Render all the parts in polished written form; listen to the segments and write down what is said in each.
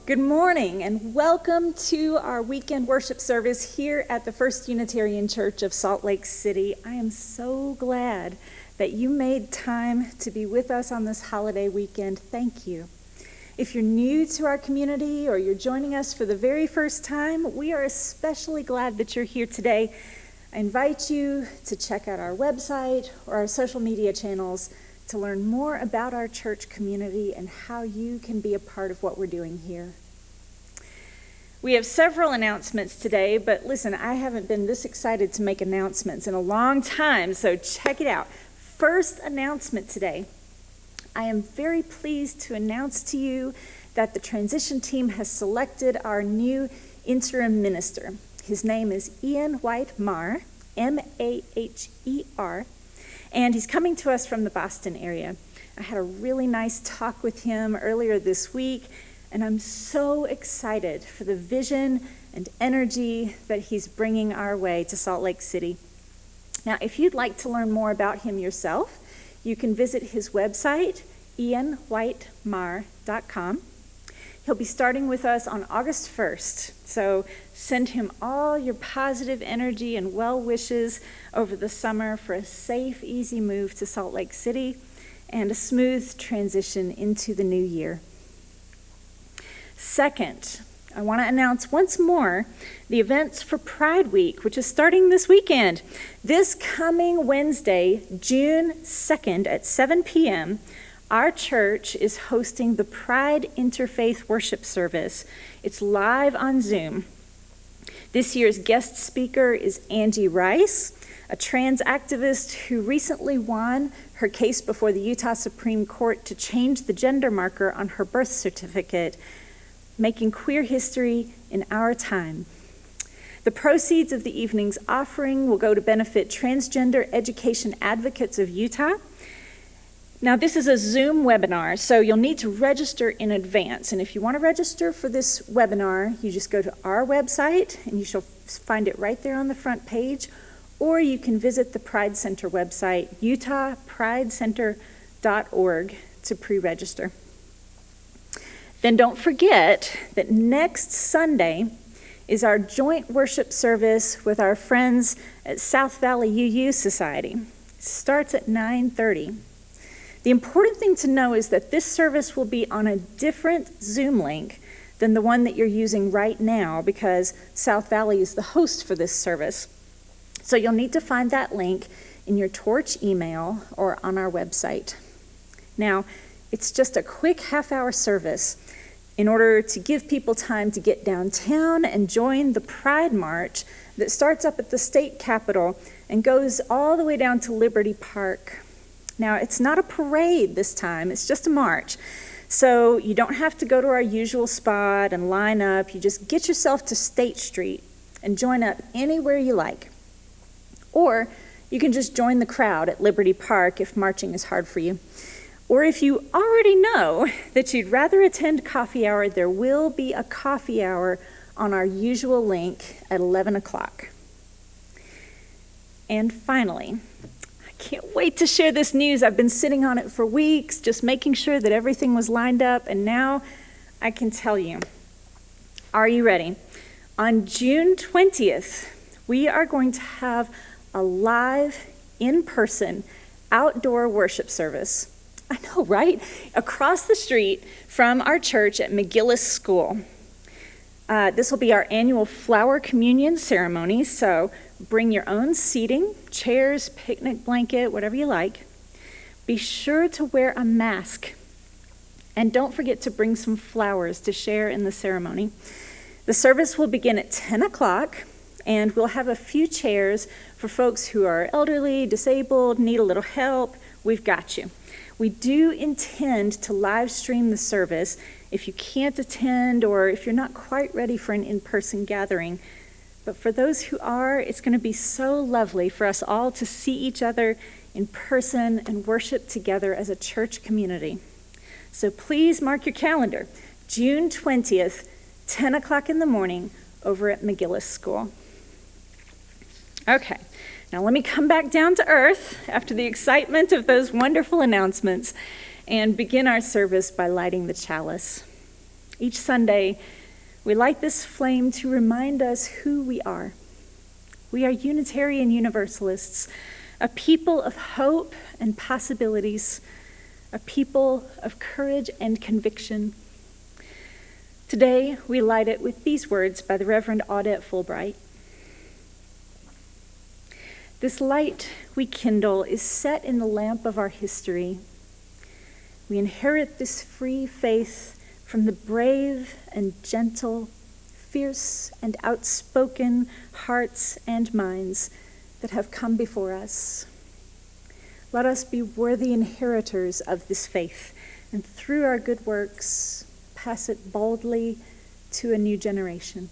Good morning and welcome to our weekend worship service here at the First Unitarian Church of Salt Lake City. I am so glad that you made time to be with us on this holiday weekend. Thank you. If you're new to our community or you're joining us for the very first time, we are especially glad that you're here today. I invite you to check out our website or our social media channels to learn more about our church community and how you can be a part of what we're doing here. We have several announcements today, but listen, I haven't been this excited to make announcements in a long time, so check it out. First announcement today. I am very pleased to announce to you that the transition team has selected our new interim minister. His name is Ian White Maher, M-A-H-E-R, and he's coming to us from the Boston area. I had a really nice talk with him earlier this week, and I'm so excited for the vision and energy that he's bringing our way to Salt Lake City. Now, if you'd like to learn more about him yourself, you can visit his website, ianwhitemaher.com. He'll be starting with us on August 1st, so send him all your positive energy and well wishes over the summer for a safe, easy move to Salt Lake City and a smooth transition into the new year. Second, I want to announce once more the events for Pride Week, which is starting this weekend. This coming Wednesday, June 2nd at 7 p.m., our church is hosting the Pride Interfaith Worship Service. It's live on Zoom. This year's guest speaker is Angie Rice, a trans activist who recently won her case before the Utah Supreme Court to change the gender marker on her birth certificate, making queer history in our time. The proceeds of the evening's offering will go to benefit Transgender Education Advocates of Utah. Now, this is a Zoom webinar, so you'll need to register in advance. And if you want to register for this webinar, you just go to our website, and you shall find it right there on the front page, or you can visit the Pride Center website, utahpridecenter.org, to pre-register. Then don't forget that next Sunday is our joint worship service with our friends at South Valley UU Society. It starts at 9:30. The important thing to know is that this service will be on a different Zoom link than the one that you're using right now because South Valley is the host for this service. So you'll need to find that link in your Torch email or on our website. Now, it's just a quick half-hour service in order to give people time to get downtown and join the Pride March that starts up at the state capitol and goes all the way down to Liberty Park. Now, it's not a parade this time, it's just a march. So you don't have to go to our usual spot and line up. You just get yourself to State Street and join up anywhere you like. Or you can just join the crowd at Liberty Park if marching is hard for you. Or if you already know that you'd rather attend coffee hour, there will be a coffee hour on our usual link at 11 o'clock. And finally, can't wait to share this news. I've been sitting on it for weeks, just making sure that everything was lined up, and now I can tell you. Are you ready? On June 20th, we are going to have a live, in-person, outdoor worship service. I know, right? Across the street from our church at McGillis School. This will be our annual flower communion ceremony, so bring your own seating, chairs, picnic blanket, whatever you like. Be sure to wear a mask, and don't forget to bring some flowers to share in the ceremony. The service will begin at 10 o'clock, and we'll have a few chairs for folks who are elderly, disabled, need a little help. We've got you. We do intend to live stream the service if you can't attend or if you're not quite ready for an in-person gathering. But for those who are, it's going to be so lovely for us all to see each other in person and worship together as a church community. So please mark your calendar, June 20th, 10 o'clock in the morning over at McGillis School. Okay. Now let me come back down to earth after the excitement of those wonderful announcements and begin our service by lighting the chalice. Each Sunday, we light this flame to remind us who we are. We are Unitarian Universalists, a people of hope and possibilities, a people of courage and conviction. Today, we light it with these words by the Reverend Audette Fulbright. This light we kindle is set in the lamp of our history. We inherit this free faith from the brave and gentle, fierce and outspoken hearts and minds that have come before us. Let us be worthy inheritors of this faith, and through our good works, pass it boldly to a new generation.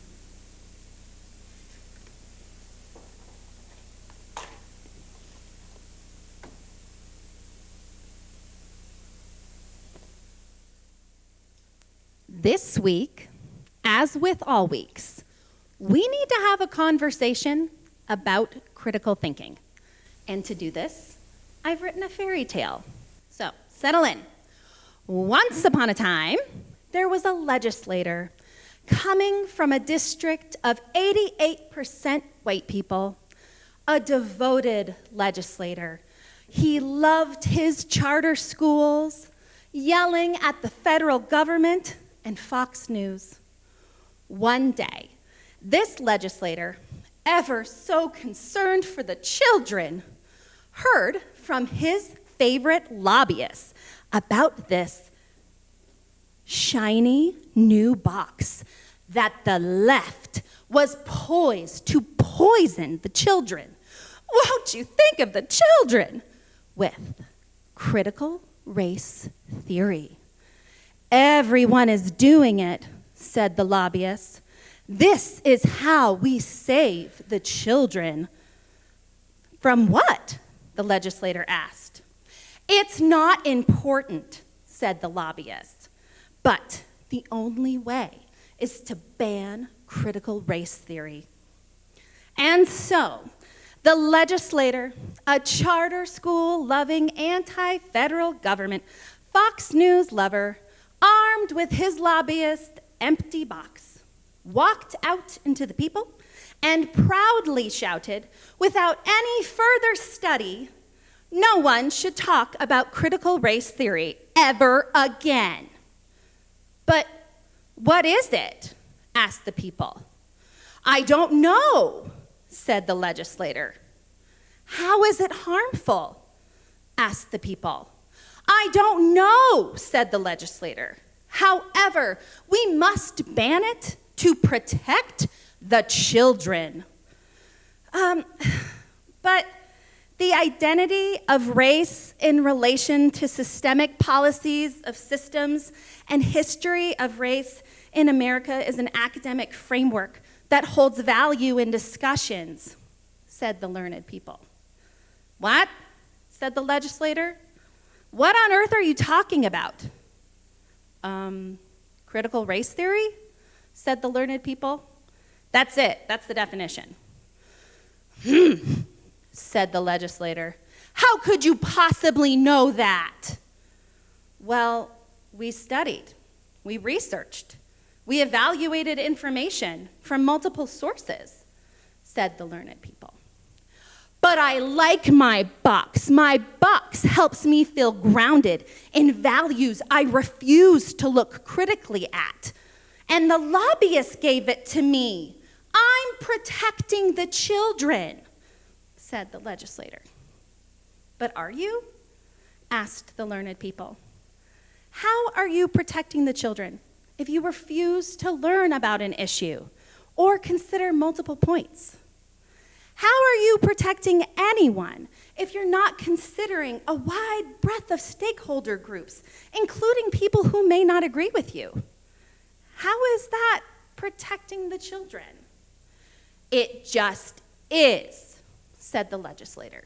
This week, as with all weeks, we need to have a conversation about critical thinking. And to do this, I've written a fairy tale. So, settle in. Once upon a time, there was a legislator coming from a district of 88% white people, a devoted legislator. He loved his charter schools, yelling at the federal government and Fox News. One day, this legislator, ever so concerned for the children, heard from his favorite lobbyists about this shiny new box that the left was poised to poison the children. Won't you think of the children? With critical race theory. Everyone is doing it, said the lobbyists. This is how we save the children. From what? The legislator asked. It's not important, said the lobbyist. But the only way is to ban critical race theory. And so, the legislator, a charter school-loving, anti-federal government, Fox News lover, armed with his lobbyist empty box, walked out into the people and proudly shouted, without any further study, no one should talk about critical race theory ever again. But what is it? Asked the people. I don't know, said the legislator. How is it harmful? Asked the people. I don't know, said the legislator. However, we must ban it to protect the children. But the identity of race in relation to systemic policies of systems and history of race in America is an academic framework that holds value in discussions, said the learned people. What? Said the legislator. What on earth are you talking about? Critical race theory? Said the learned people. That's it. That's the definition. Said the legislator. How could you possibly know that? Well, we studied. We researched. We evaluated information from multiple sources, said the learned people. But I like my box. My box helps me feel grounded in values I refuse to look critically at. And the lobbyist gave it to me. I'm protecting the children, said the legislator. But are you? Asked the learned people. How are you protecting the children if you refuse to learn about an issue or consider multiple points? How are you protecting anyone if you're not considering a wide breadth of stakeholder groups, including people who may not agree with you? How is that protecting the children? It just is, said the legislator,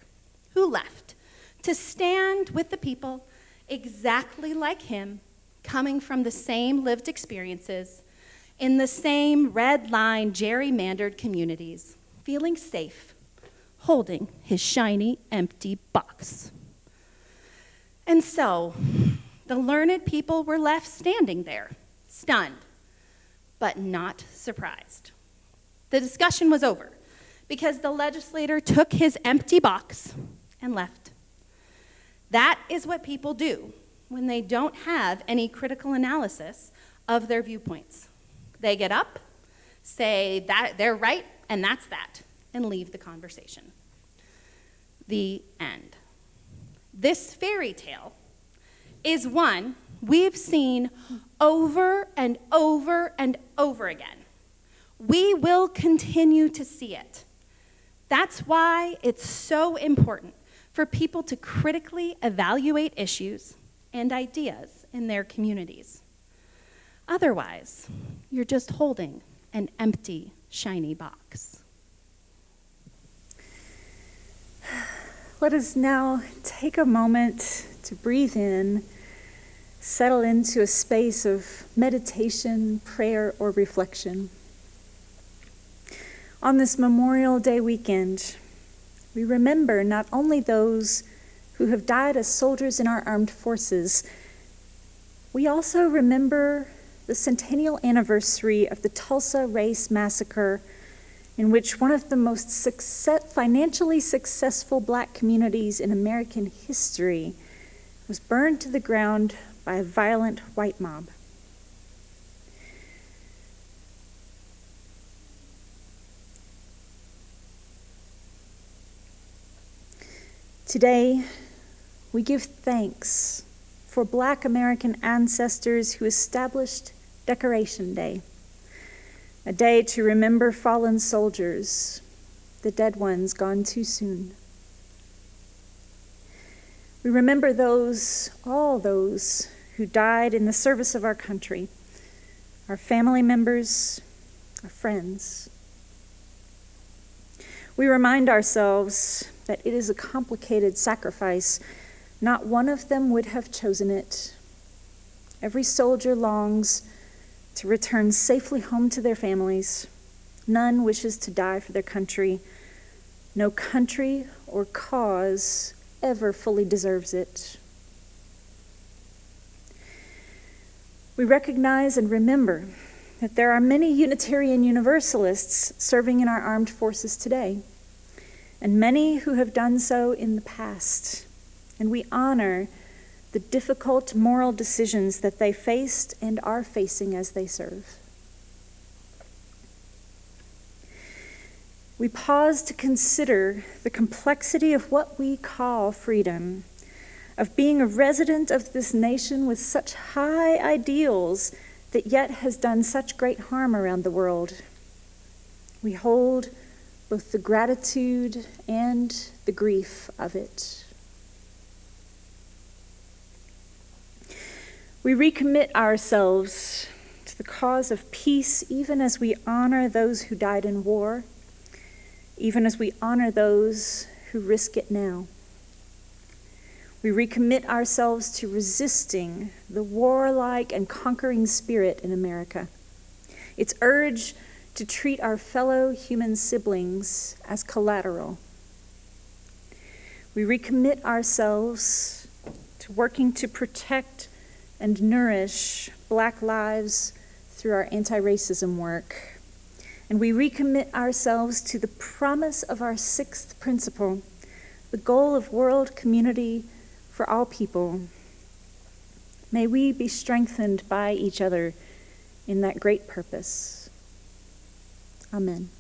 who left to stand with the people exactly like him, coming from the same lived experiences, in the same red-line, gerrymandered communities, feeling safe, holding his shiny, empty box. And so, the learned people were left standing there, stunned, but not surprised. The discussion was over because the legislator took his empty box and left. That is what people do when they don't have any critical analysis of their viewpoints. They get up, say that they're right, and that's that, and leave the conversation. The end. This fairy tale is one we've seen over and over and over again. We will continue to see it. That's why it's so important for people to critically evaluate issues and ideas in their communities. Otherwise, you're just holding an empty, shiny box. Let us now take a moment to breathe in, settle into a space of meditation, prayer, or reflection. On this Memorial Day weekend, we remember not only those who have died as soldiers in our armed forces, we also remember the centennial anniversary of the Tulsa Race Massacre, in which one of the most financially successful Black communities in American history was burned to the ground by a violent white mob. Today, we give thanks for Black American ancestors who established Decoration Day, a day to remember fallen soldiers, the dead ones gone too soon. We remember all those who died in the service of our country, our family members, our friends. We remind ourselves that it is a complicated sacrifice. Not one of them would have chosen it. Every soldier longs to return safely home to their families. None wishes to die for their country. No country or cause ever fully deserves it. We recognize and remember that there are many Unitarian Universalists serving in our armed forces today, and many who have done so in the past. And we honor the difficult moral decisions that they faced and are facing as they serve. We pause to consider the complexity of what we call freedom, of being a resident of this nation with such high ideals that yet has done such great harm around the world. We hold both the gratitude and the grief of it. We recommit ourselves to the cause of peace, even as we honor those who died in war, even as we honor those who risk it now. We recommit ourselves to resisting the warlike and conquering spirit in America, its urge to treat our fellow human siblings as collateral. We recommit ourselves to working to protect and nourish Black lives through our anti-racism work. And we recommit ourselves to the promise of our sixth principle, the goal of world community for all people. May we be strengthened by each other in that great purpose. Amen.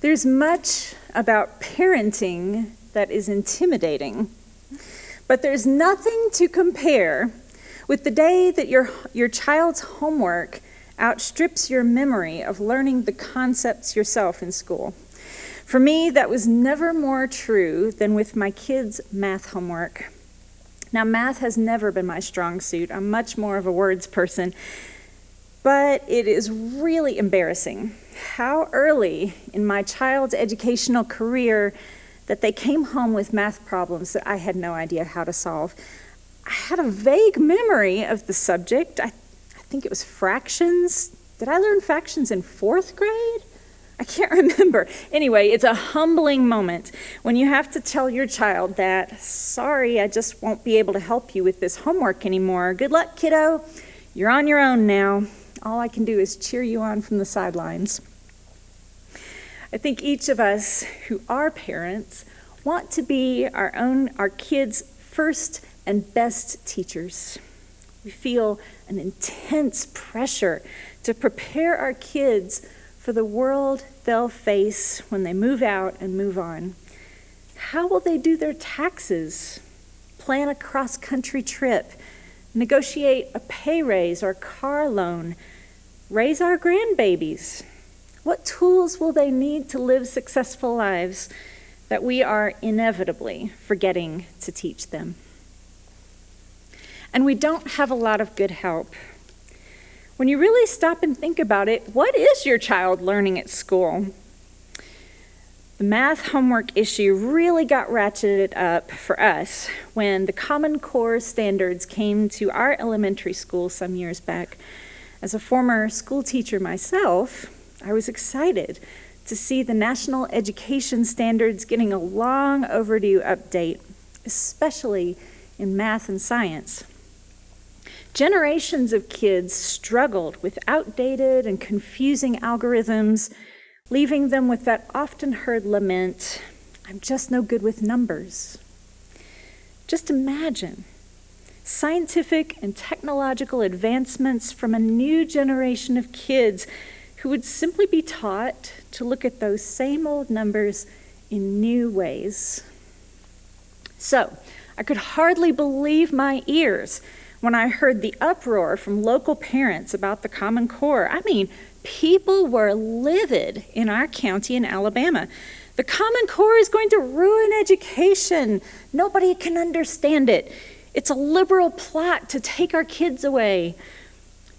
There's much about parenting that is intimidating, but there's nothing to compare with the day that your child's homework outstrips your memory of learning the concepts yourself in school. For me, that was never more true than with my kids' math homework. Now, math has never been my strong suit. I'm much more of a words person, but it is really embarrassing how early in my child's educational career that they came home with math problems that I had no idea how to solve. I had a vague memory of the subject. I think it was fractions. Did I learn fractions in 4th grade? I can't remember. Anyway, it's a humbling moment when you have to tell your child that, sorry, I just won't be able to help you with this homework anymore. Good luck, kiddo. You're on your own now. All I can do is cheer you on from the sidelines. I think each of us who are parents want to be our kids' first and best teachers. We feel an intense pressure to prepare our kids for the world they'll face when they move out and move on. How will they do their taxes, plan a cross-country trip, negotiate a pay raise or car loan, raise our grandbabies? What tools will they need to live successful lives that we are inevitably forgetting to teach them? And we don't have a lot of good help. When you really stop and think about it, what is your child learning at school? The math homework issue really got ratcheted up for us when the Common Core standards came to our elementary school some years back. As a former school teacher myself, I was excited to see the national education standards getting a long overdue update, especially in math and science. Generations of kids struggled with outdated and confusing algorithms, leaving them with that often heard lament, I'm just no good with numbers. Just imagine scientific and technological advancements from a new generation of kids who would simply be taught to look at those same old numbers in new ways. So, I could hardly believe my ears when I heard the uproar from local parents about the Common Core. I mean, people were livid in our county in Alabama. The Common Core is going to ruin education. Nobody can understand it. It's a liberal plot to take our kids away.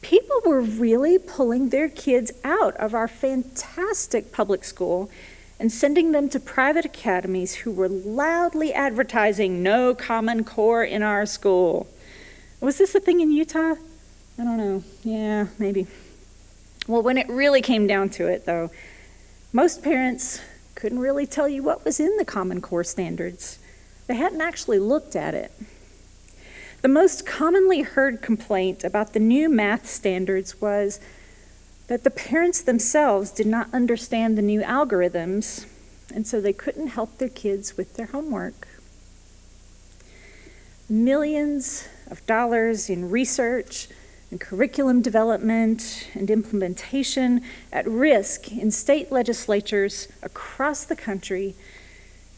People were really pulling their kids out of our fantastic public school and sending them to private academies who were loudly advertising no Common Core in our school. Was this a thing in Utah? I don't know. Yeah, maybe. Well, when it really came down to it, though, most parents couldn't really tell you what was in the Common Core standards. They hadn't actually looked at it. The most commonly heard complaint about the new math standards was that the parents themselves did not understand the new algorithms, and so they couldn't help their kids with their homework. Millions of dollars in research and curriculum development and implementation at risk in state legislatures across the country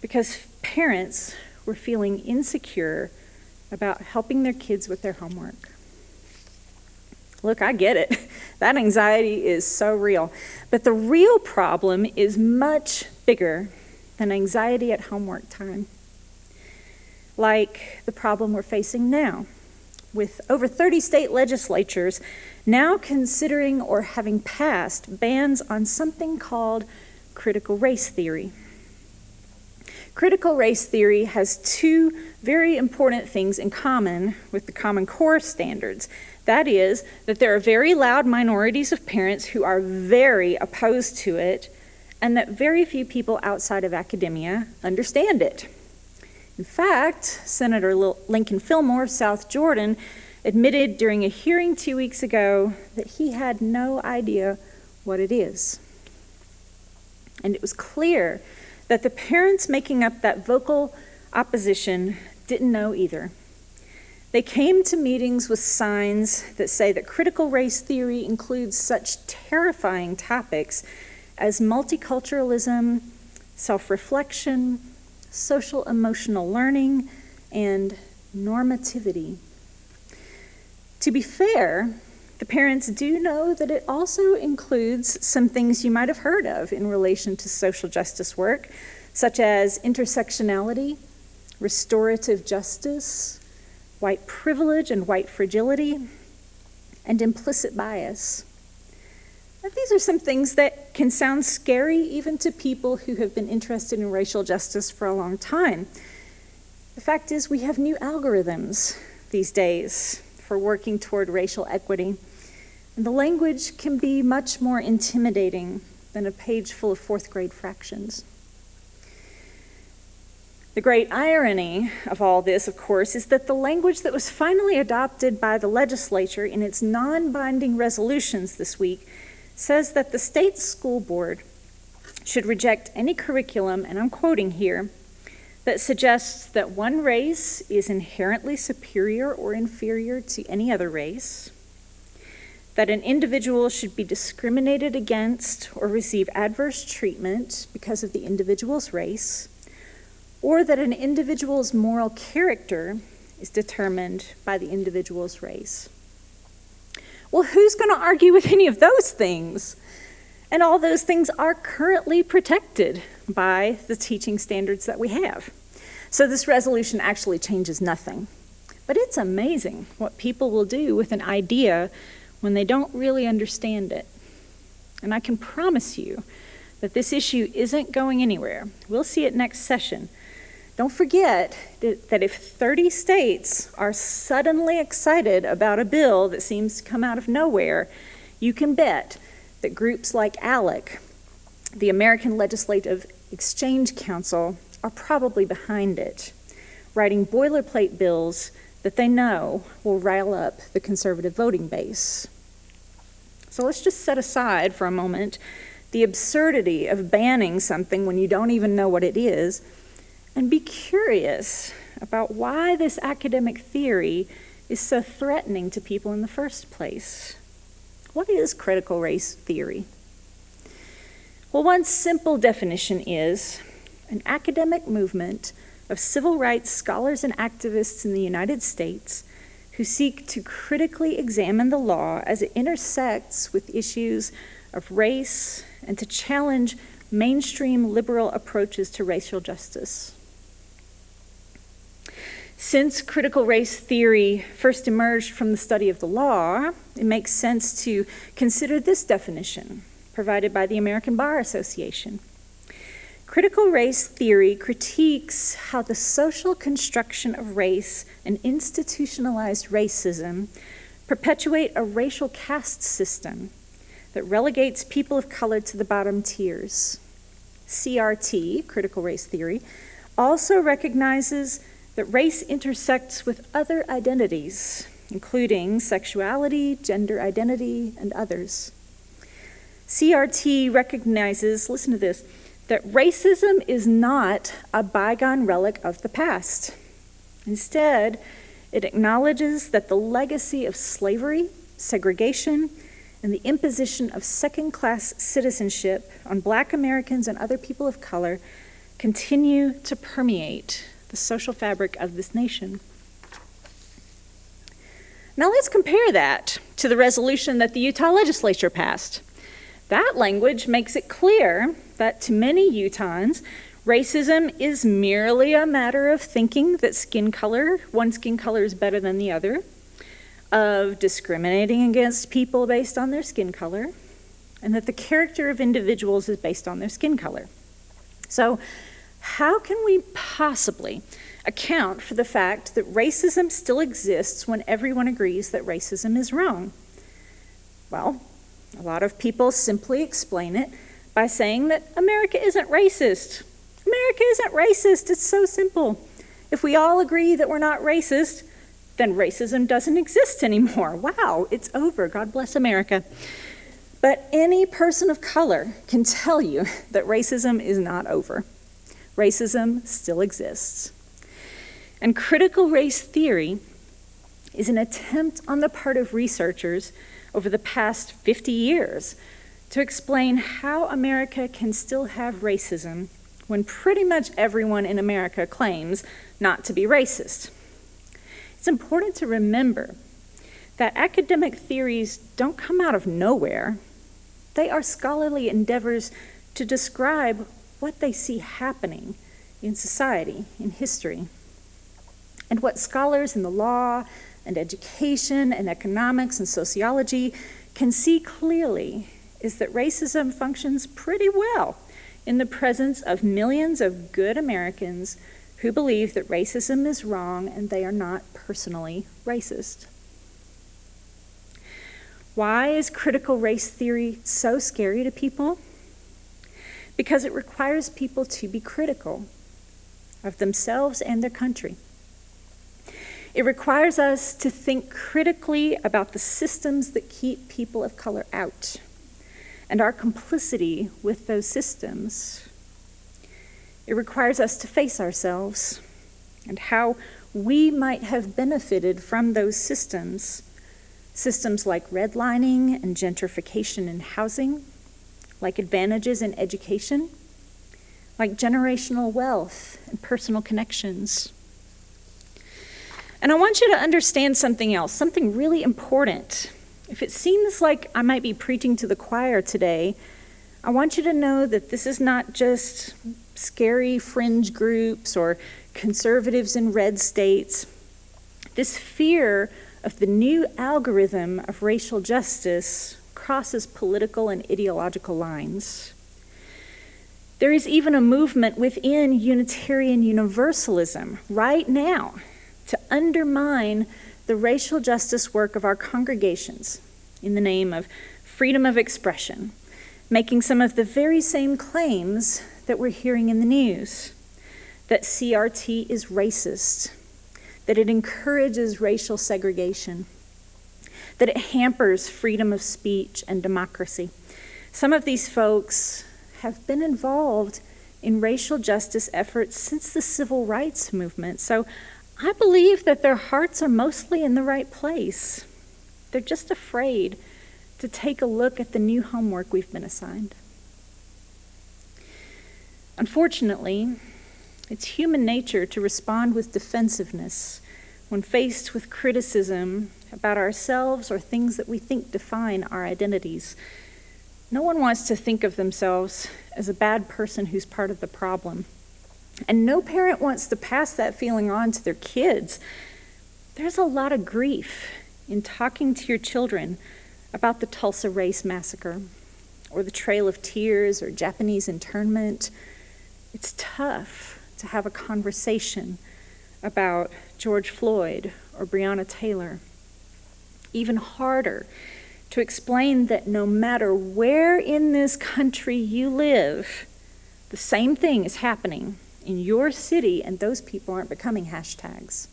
because parents were feeling insecure about helping their kids with their homework. Look, I get it. That anxiety is so real. But the real problem is much bigger than anxiety at homework time. Like the problem we're facing now, with over 30 state legislatures now considering or having passed bans on something called critical race theory. Critical race theory has two very important things in common with the Common Core standards. That is, that there are very loud minorities of parents who are very opposed to it, and that very few people outside of academia understand it. In fact, Senator Lincoln Fillmore of South Jordan admitted during a hearing 2 weeks ago that he had no idea what it is. And it was clear that the parents making up that vocal opposition didn't know either. They came to meetings with signs that say that critical race theory includes such terrifying topics as multiculturalism, self-reflection, social emotional learning, and normativity. To be fair, the parents do know that it also includes some things you might have heard of in relation to social justice work, such as intersectionality, restorative justice, white privilege and white fragility, and implicit bias. Now, these are some things that can sound scary even to people who have been interested in racial justice for a long time. The fact is, we have new algorithms these days for working toward racial equity, and the language can be much more intimidating than a page full of fourth grade fractions. The great irony of all this, of course, is that the language that was finally adopted by the legislature in its non-binding resolutions this week says that the state school board should reject any curriculum, and I'm quoting here, that suggests that one race is inherently superior or inferior to any other race, that an individual should be discriminated against or receive adverse treatment because of the individual's race, or that an individual's moral character is determined by the individual's race. Well, who's going to argue with any of those things? And all those things are currently protected by the teaching standards that we have. So this resolution actually changes nothing. But it's amazing what people will do with an idea when they don't really understand it. And I can promise you that this issue isn't going anywhere. We'll see it next session. Don't forget that if 30 states are suddenly excited about a bill that seems to come out of nowhere, you can bet that groups like ALEC, the American Legislative Exchange Council, are probably behind it, writing boilerplate bills that they know will rile up the conservative voting base. So let's just set aside for a moment the absurdity of banning something when you don't even know what it is, and be curious about why this academic theory is so threatening to people in the first place. What is critical race theory? Well, one simple definition is an academic movement of civil rights scholars and activists in the United States who seek to critically examine the law as it intersects with issues of race and to challenge mainstream liberal approaches to racial justice. Since critical race theory first emerged from the study of the law, it makes sense to consider this definition provided by the American Bar Association. Critical race theory critiques how the social construction of race and institutionalized racism perpetuate a racial caste system that relegates people of color to the bottom tiers. CRT, critical race theory, also recognizes that race intersects with other identities, including sexuality, gender identity, and others. CRT recognizes, listen to this, that racism is not a bygone relic of the past. Instead, it acknowledges that the legacy of slavery, segregation, and the imposition of second-class citizenship on Black Americans and other people of color continue to permeate the social fabric of this nation. Now let's compare that to the resolution that the Utah legislature passed. That language makes it clear that to many Utahns, racism is merely a matter of thinking that one skin color is better than the other, of discriminating against people based on their skin color, and that the character of individuals is based on their skin color. So how can we possibly account for the fact that racism still exists when everyone agrees that racism is wrong? Well, a lot of people simply explain it by saying that America isn't racist. America isn't racist. It's so simple. If we all agree that we're not racist, then racism doesn't exist anymore. Wow, it's over. God bless America. But any person of color can tell you that racism is not over. Racism still exists. And critical race theory is an attempt on the part of researchers over the past 50 years to explain how America can still have racism when pretty much everyone in America claims not to be racist. It's important to remember that academic theories don't come out of nowhere. They are scholarly endeavors to describe what they see happening in society, in history. And what scholars in the law and education and economics and sociology can see clearly is that racism functions pretty well in the presence of millions of good Americans who believe that racism is wrong and they are not personally racist. Why is critical race theory so scary to people? Because it requires people to be critical of themselves and their country. It requires us to think critically about the systems that keep people of color out and our complicity with those systems. It requires us to face ourselves and how we might have benefited from those systems like redlining and gentrification in housing, like advantages in education, like generational wealth and personal connections. And I want you to understand something else, something really important. If it seems like I might be preaching to the choir today, I want you to know that this is not just scary fringe groups or conservatives in red states. This fear of the new algorithm of racial justice crosses political and ideological lines. There is even a movement within Unitarian Universalism right now to undermine the racial justice work of our congregations in the name of freedom of expression, making some of the very same claims that we're hearing in the news, that CRT is racist, that it encourages racial segregation, that it hampers freedom of speech and democracy. Some of these folks have been involved in racial justice efforts since the civil rights movement, so I believe that their hearts are mostly in the right place. They're just afraid to take a look at the new homework we've been assigned. Unfortunately, it's human nature to respond with defensiveness when faced with criticism about ourselves or things that we think define our identities. No one wants to think of themselves as a bad person who's part of the problem. And no parent wants to pass that feeling on to their kids. There's a lot of grief in talking to your children about the Tulsa Race Massacre or the Trail of Tears or Japanese internment. It's tough to have a conversation about George Floyd or Breonna Taylor. Even harder to explain that no matter where in this country you live, the same thing is happening in your city, and those people aren't becoming hashtags.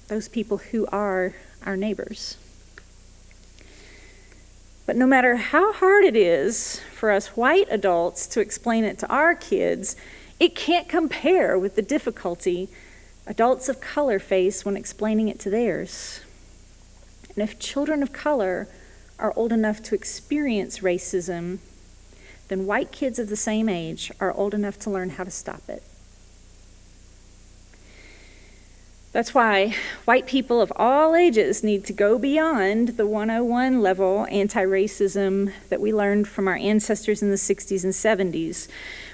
Those people who are our neighbors. But no matter how hard it is for us white adults to explain it to our kids, it can't compare with the difficulty adults of color face when explaining it to theirs. And if children of color are old enough to experience racism, then white kids of the same age are old enough to learn how to stop it. That's why white people of all ages need to go beyond the 101 level anti-racism that we learned from our ancestors in the 60s and 70s.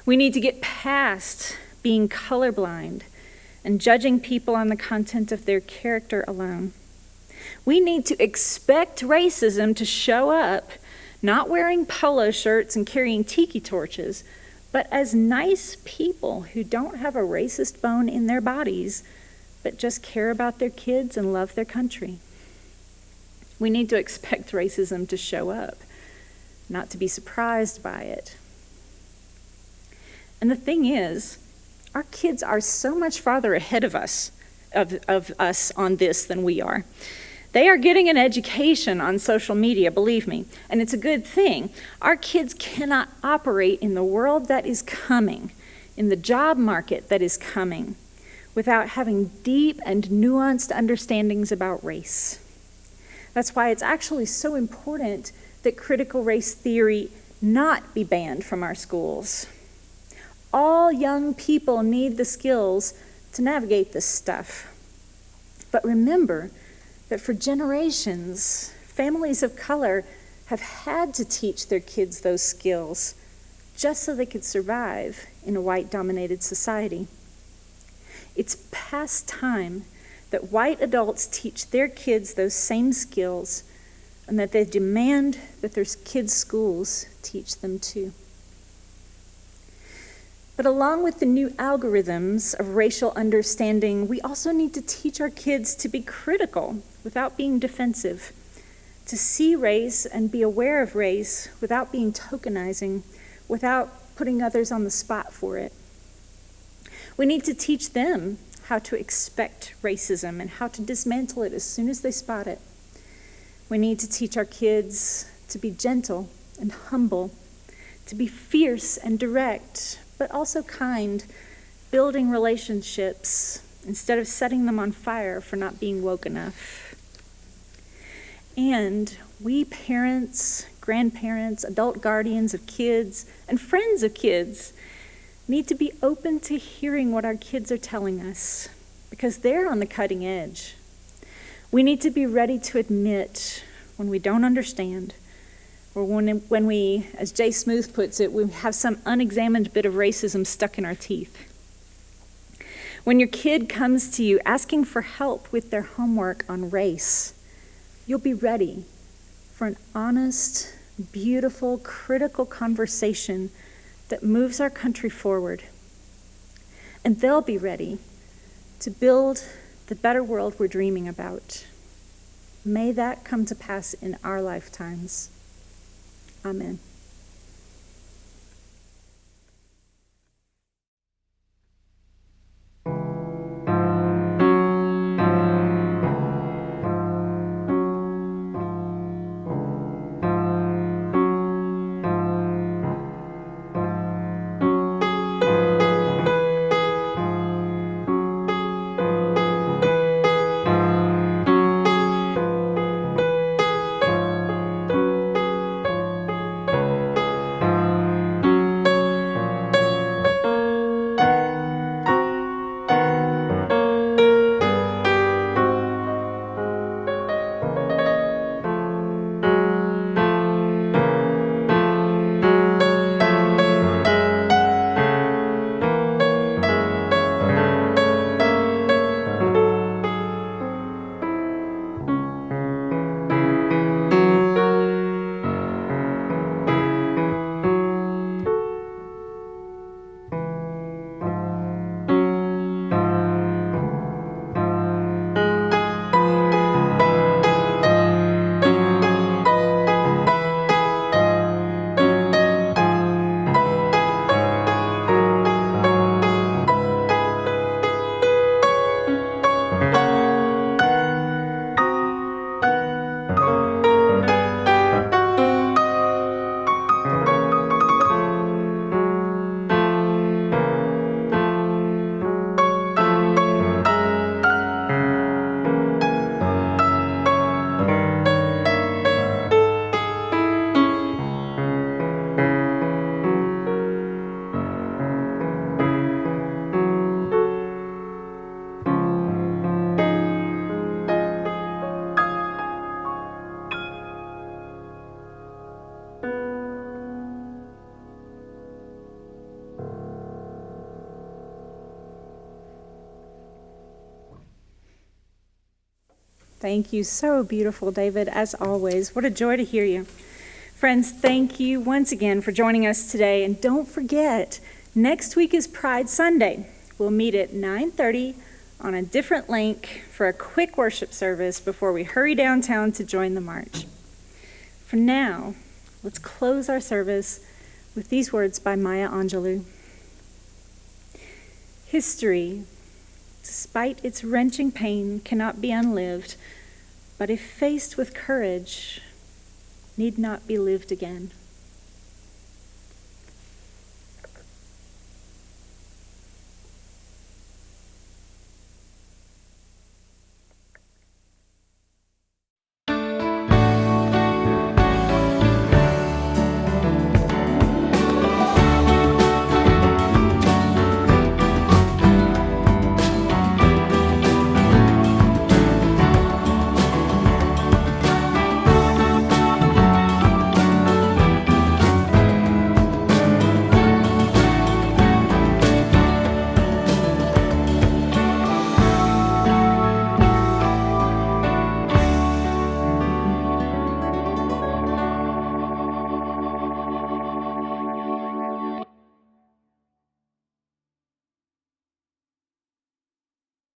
We need to get past being colorblind and judging people on the content of their character alone. We need to expect racism to show up, not wearing polo shirts and carrying tiki torches, but as nice people who don't have a racist bone in their bodies, but just care about their kids and love their country. We need to expect racism to show up, not to be surprised by it. And the thing is, our kids are so much farther ahead of us on this than we are. They are getting an education on social media, believe me, and it's a good thing. Our kids cannot operate in the world that is coming, in the job market that is coming, without having deep and nuanced understandings about race. That's why it's actually so important that critical race theory not be banned from our schools. All young people need the skills to navigate this stuff. But remember that for generations, families of color have had to teach their kids those skills just so they could survive in a white-dominated society. It's past time that white adults teach their kids those same skills and that they demand that their kids' schools teach them too. But along with the new algorithms of racial understanding, we also need to teach our kids to be critical without being defensive, to see race and be aware of race without being tokenizing, without putting others on the spot for it. We need to teach them how to expect racism and how to dismantle it as soon as they spot it. We need to teach our kids to be gentle and humble, to be fierce and direct, but also kind, building relationships instead of setting them on fire for not being woke enough. And we parents, grandparents, adult guardians of kids, and friends of kids need to be open to hearing what our kids are telling us, because they're on the cutting edge. We need to be ready to admit when we don't understand, or when we, as Jay Smoove puts it, we have some unexamined bit of racism stuck in our teeth. When your kid comes to you asking for help with their homework on race, you'll be ready for an honest, beautiful, critical conversation that moves our country forward. And they'll be ready to build the better world we're dreaming about. May that come to pass in our lifetimes. Amen. Thank you. So beautiful, David, as always. What a joy to hear you. Friends, thank you once again for joining us today. And don't forget, next week is Pride Sunday. We'll meet at 9:30 on a different link for a quick worship service before we hurry downtown to join the march. For now, let's close our service with these words by Maya Angelou. History, despite its wrenching pain, cannot be unlived, but if faced with courage, need not be lived again.